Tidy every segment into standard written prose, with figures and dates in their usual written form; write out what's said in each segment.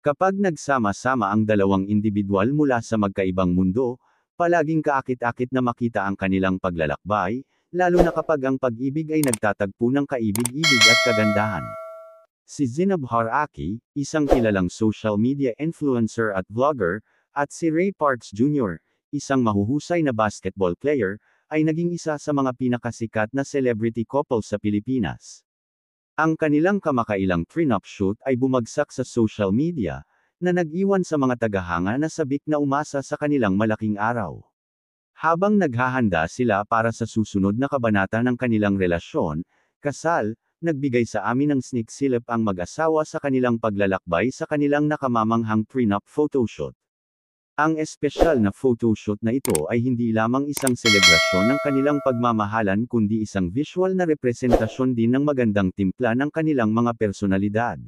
Kapag nagsama-sama ang dalawang individual mula sa magkaibang mundo, palaging kaakit-akit na makita ang kanilang paglalakbay, lalo na kapag ang pag-ibig ay nagtatagpo ng kaibig-ibig at kagandahan. Si Zinab Haraki, isang kilalang social media influencer at vlogger, at si Ray Parks Jr., isang mahuhusay na basketball player, ay naging isa sa mga pinakasikat na celebrity couple sa Pilipinas. Ang kanilang kamakailang prenup shoot ay bumagsak sa social media, na nag-iwan sa mga tagahanga na sabik na umasa sa kanilang malaking araw. Habang naghahanda sila para sa susunod na kabanata ng kanilang relasyon, kasal, nagbigay sa amin ng sneak silip ang mag-asawa sa kanilang paglalakbay sa kanilang nakamamanghang prenup photoshoot. Ang espesyal na photoshoot na ito ay hindi lamang isang selebrasyon ng kanilang pagmamahalan kundi isang visual na representasyon din ng magandang timpla ng kanilang mga personalidad.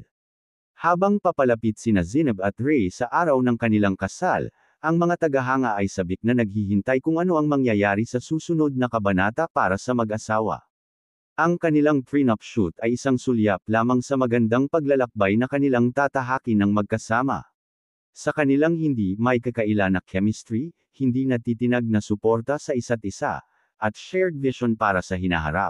Habang papalapit sina Zinab at Ray sa araw ng kanilang kasal, ang mga tagahanga ay sabik na naghihintay kung ano ang mangyayari sa susunod na kabanata para sa mag-asawa. Ang kanilang prenup shoot ay isang sulyap lamang sa magandang paglalakbay na kanilang tatahakin ng magkasama. Sa kanilang hindi may kakaila na chemistry, hindi natitinag na suporta sa isa't isa, at shared vision para sa hinaharap,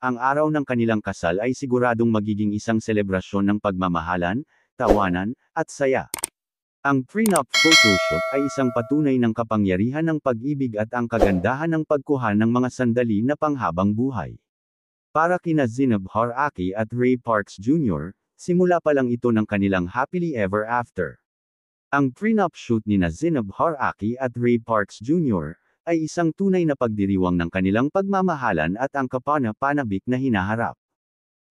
ang araw ng kanilang kasal ay siguradong magiging isang selebrasyon ng pagmamahalan, tawanan, at saya. Ang prenup photoshoot ay isang patunay ng kapangyarihan ng pag-ibig at ang kagandahan ng pagkuha ng mga sandali na panghabang buhay. Para kina Zinab Haraki at Ray Parks Jr., simula pa lang ito ng kanilang happily ever after. Ang prenup shoot ni Zinab Haraki at Ray Parks Jr. ay isang tunay na pagdiriwang ng kanilang pagmamahalan at ang kapana-panabik na hinaharap.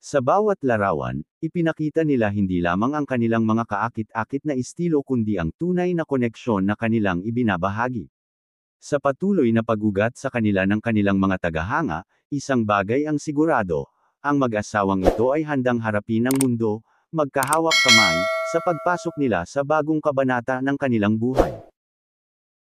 Sa bawat larawan, ipinakita nila hindi lamang ang kanilang mga kaakit-akit na estilo kundi ang tunay na koneksyon na kanilang ibinabahagi. Sa patuloy na pag-ugat sa kanila ng kanilang mga tagahanga, isang bagay ang sigurado, ang mag-asawang ito ay handang harapin ang mundo, magkahawak kamay, sa pagpasok nila sa bagong kabanata ng kanilang buhay.